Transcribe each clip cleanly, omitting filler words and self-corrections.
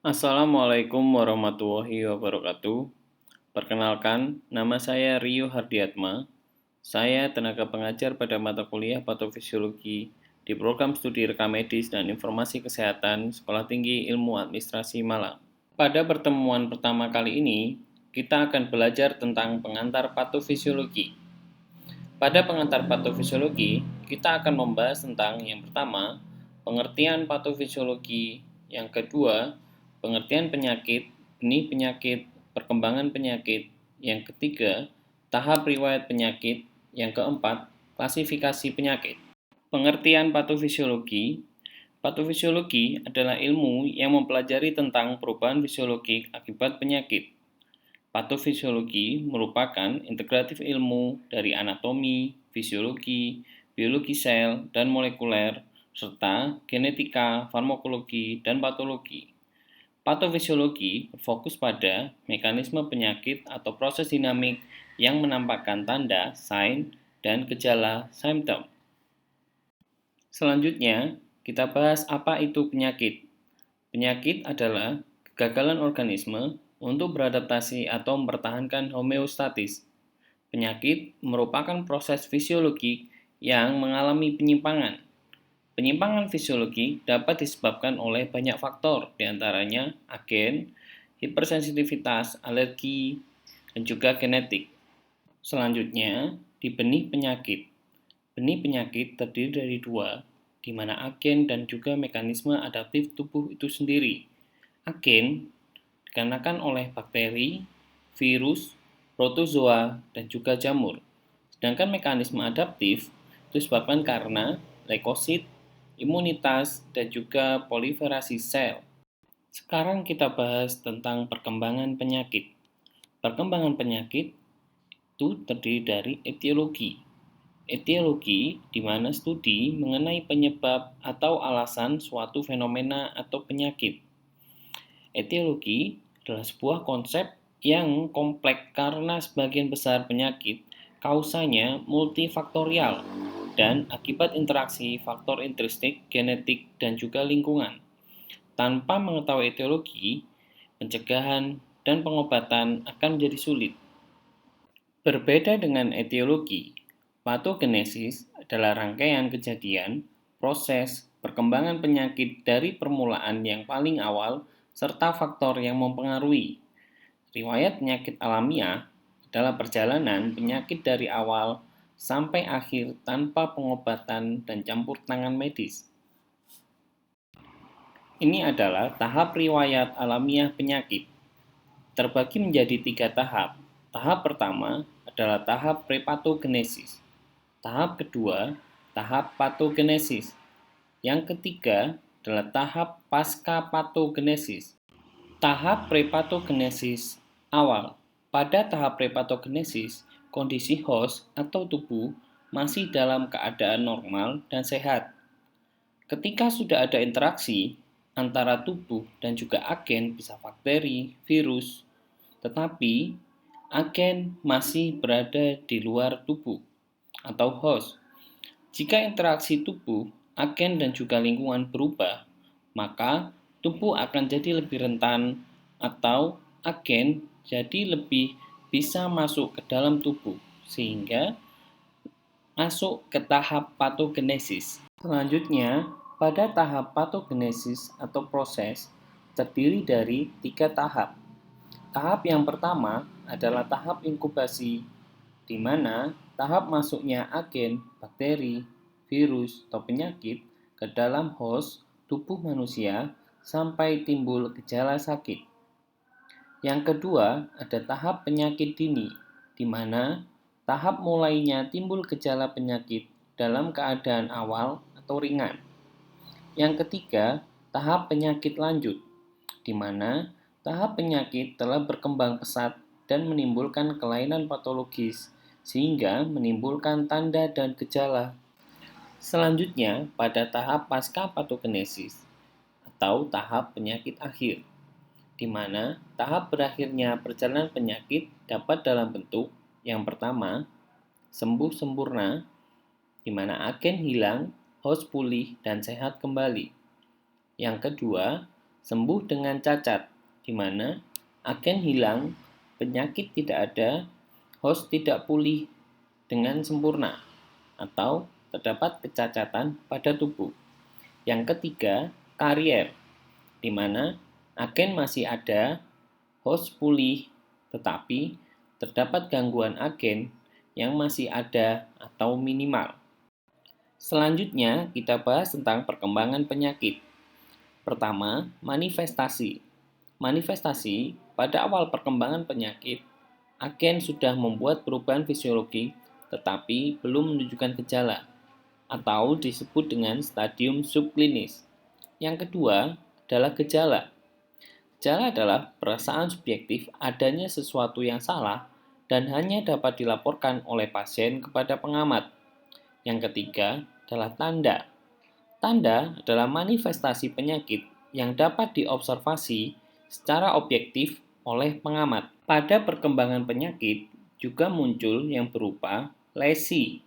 Assalamualaikum warahmatullahi wabarakatuh. Perkenalkan, nama saya Rio Hardiatma. Saya tenaga pengajar pada mata kuliah Patofisiologi di program studi rekam medis dan informasi kesehatan Sekolah Tinggi Ilmu Administrasi Malang. Pada pertemuan pertama kali ini, kita akan belajar tentang pengantar patofisiologi. Pada pengantar patofisiologi, kita akan membahas tentang yang pertama, pengertian patofisiologi, yang kedua, pengertian penyakit, benih penyakit, perkembangan penyakit, yang ketiga, tahap riwayat penyakit, yang keempat, klasifikasi penyakit. Pengertian patofisiologi. Patofisiologi adalah ilmu yang mempelajari tentang perubahan fisiologik akibat penyakit. Patofisiologi merupakan integratif ilmu dari anatomi, fisiologi, biologi sel dan molekuler, serta genetika, farmakologi, dan patologi. Patofisiologi berfokus pada mekanisme penyakit atau proses dinamik yang menampakkan tanda, sign, dan gejala simptom. Selanjutnya, kita bahas apa itu penyakit. Penyakit adalah kegagalan organisme untuk beradaptasi atau mempertahankan homeostatis. Penyakit merupakan proses fisiologik yang mengalami penyimpangan. Penyimpangan fisiologi dapat disebabkan oleh banyak faktor, diantaranya agen, hipersensitivitas, alergi, dan juga genetik. Selanjutnya, di benih penyakit. Benih penyakit terdiri dari dua, di mana agen dan juga mekanisme adaptif tubuh itu sendiri. Agen dikarenakan oleh bakteri, virus, protozoa, dan juga jamur. Sedangkan mekanisme adaptif itu disebabkan karena leukosit, imunitas, dan juga proliferasi sel. Sekarang kita bahas tentang perkembangan penyakit. Perkembangan penyakit itu terdiri dari etiologi. Etiologi di mana studi mengenai penyebab atau alasan suatu fenomena atau penyakit. Etiologi adalah sebuah konsep yang kompleks karena sebagian besar penyakit kausanya multifaktorial dan akibat interaksi faktor intrinsik, genetik, dan juga lingkungan. Tanpa mengetahui etiologi, pencegahan dan pengobatan akan menjadi sulit. Berbeda dengan etiologi, patogenesis adalah rangkaian kejadian, proses, perkembangan penyakit dari permulaan yang paling awal serta faktor yang mempengaruhi. Riwayat penyakit alamiah adalah perjalanan penyakit dari awal sampai akhir tanpa pengobatan dan campur tangan medis. Ini adalah tahap riwayat alamiah penyakit. Terbagi menjadi tiga tahap. Tahap pertama adalah tahap prepatogenesis. Tahap kedua, tahap patogenesis. Yang ketiga adalah tahap pasca patogenesis. Tahap prepatogenesis awal. Pada tahap prepatogenesis, kondisi host atau tubuh masih dalam keadaan normal dan sehat. Ketika sudah ada interaksi antara tubuh dan juga agen, bisa bakteri, virus, tetapi agen masih berada di luar tubuh atau host. Jika interaksi tubuh, agen dan juga lingkungan berubah, maka tubuh akan jadi lebih rentan atau agen jadi lebih bisa masuk ke dalam tubuh sehingga masuk ke tahap patogenesis. Selanjutnya, pada tahap patogenesis atau proses terdiri dari tiga tahap. Tahap yang pertama adalah tahap inkubasi, di mana tahap masuknya agen, bakteri, virus, atau penyakit ke dalam host tubuh manusia sampai timbul gejala sakit. Yang kedua, ada tahap penyakit dini, di mana tahap mulainya timbul gejala penyakit dalam keadaan awal atau ringan. Yang ketiga, tahap penyakit lanjut, di mana tahap penyakit telah berkembang pesat dan menimbulkan kelainan patologis, sehingga menimbulkan tanda dan gejala. Selanjutnya, pada tahap pasca patogenesis atau tahap penyakit akhir, di mana tahap berakhirnya perjalanan penyakit dapat dalam bentuk yang pertama, sembuh sempurna, di mana agen hilang, host pulih dan sehat kembali. Yang kedua, Sembuh dengan cacat, di mana agen hilang, penyakit tidak ada, host tidak pulih dengan sempurna, atau terdapat kecacatan pada tubuh. Yang ketiga, karier, di mana agen masih ada, host pulih, tetapi terdapat gangguan agen yang masih ada atau minimal. Selanjutnya, kita bahas tentang perkembangan penyakit. Pertama, manifestasi. Manifestasi, pada awal perkembangan penyakit, agen sudah membuat perubahan fisiologi tetapi belum menunjukkan gejala atau disebut dengan stadium subklinis. Yang kedua adalah gejala. Gejala adalah perasaan subjektif adanya sesuatu yang salah dan hanya dapat dilaporkan oleh pasien kepada pengamat. Yang ketiga adalah tanda. Tanda adalah manifestasi penyakit yang dapat diobservasi secara objektif oleh pengamat. Pada perkembangan penyakit juga muncul yang berupa lesi,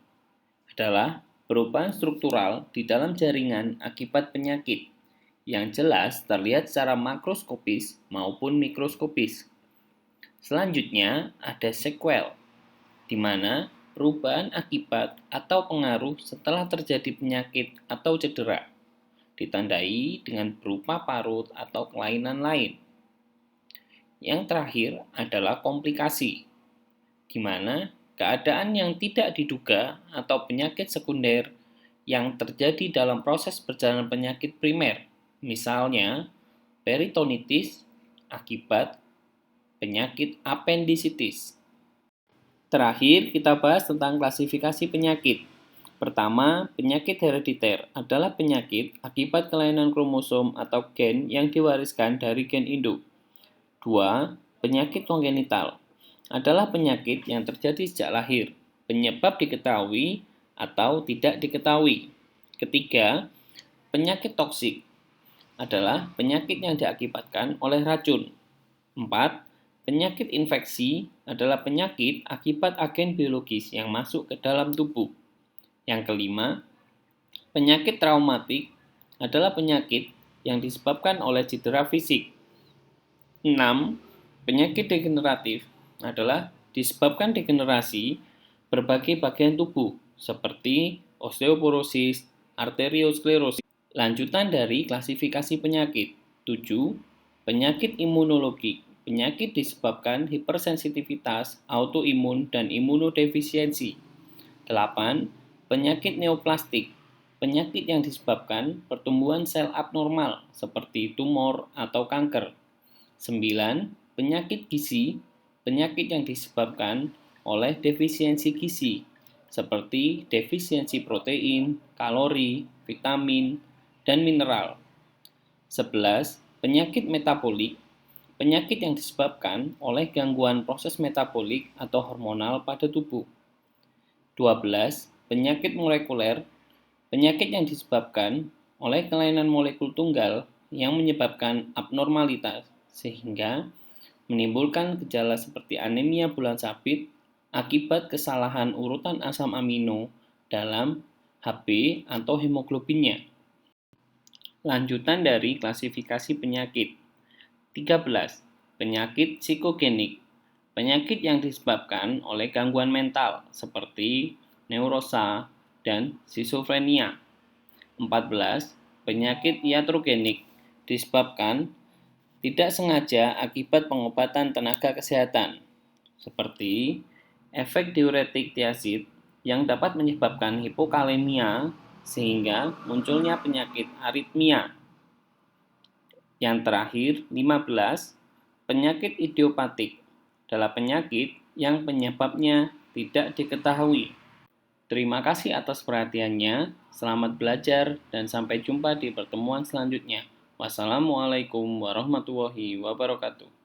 adalah perubahan struktural di dalam jaringan akibat penyakit yang jelas terlihat secara makroskopis maupun mikroskopis. Selanjutnya ada sequel, di mana perubahan akibat atau pengaruh setelah terjadi penyakit atau cedera, ditandai dengan berupa parut atau kelainan lain. Yang terakhir adalah komplikasi, di mana keadaan yang tidak diduga atau penyakit sekunder yang terjadi dalam proses perjalanan penyakit primer, misalnya peritonitis akibat penyakit apendisitis. Terakhir, kita bahas tentang klasifikasi penyakit. Pertama, penyakit herediter adalah penyakit akibat kelainan kromosom atau gen yang diwariskan dari gen induk. 2. Penyakit kongenital adalah penyakit yang terjadi sejak lahir, penyebab diketahui atau tidak diketahui. Ketiga, penyakit toksik adalah penyakit yang diakibatkan oleh racun. 4. Penyakit infeksi adalah penyakit akibat agen biologis yang masuk ke dalam tubuh. Yang kelima, penyakit traumatik adalah penyakit yang disebabkan oleh cedera fisik. 6. Penyakit degeneratif adalah disebabkan degenerasi berbagai bagian tubuh seperti osteoporosis, arteriosklerosis. Lanjutan dari klasifikasi penyakit. 7. Penyakit imunologi. Penyakit disebabkan hipersensitivitas, autoimun, dan imunodefisiensi. 8. Penyakit neoplastik. Penyakit yang disebabkan pertumbuhan sel abnormal seperti tumor atau kanker. 9. Penyakit gizi. Penyakit yang disebabkan oleh defisiensi gizi seperti defisiensi protein, kalori, vitamin, dan mineral. 11. Penyakit metabolik. Penyakit yang disebabkan oleh gangguan proses metabolik atau hormonal pada tubuh. 12. Penyakit molekuler. Penyakit yang disebabkan oleh kelainan molekul tunggal yang menyebabkan abnormalitas sehingga menimbulkan gejala seperti anemia bulan sabit akibat kesalahan urutan asam amino dalam Hb atau hemoglobinnya. Lanjutan dari klasifikasi penyakit. 13. Penyakit psikogenik. Penyakit yang disebabkan oleh gangguan mental seperti neurosa dan skizofrenia. 14. Penyakit iatrogenik disebabkan tidak sengaja akibat pengobatan tenaga kesehatan seperti efek diuretik tiazid yang dapat menyebabkan hipokalemia sehingga munculnya penyakit aritmia. Yang terakhir, 15. Penyakit idiopatik adalah penyakit yang penyebabnya tidak diketahui. Terima kasih atas perhatiannya, selamat belajar, dan sampai jumpa di pertemuan selanjutnya. Wassalamualaikum warahmatullahi wabarakatuh.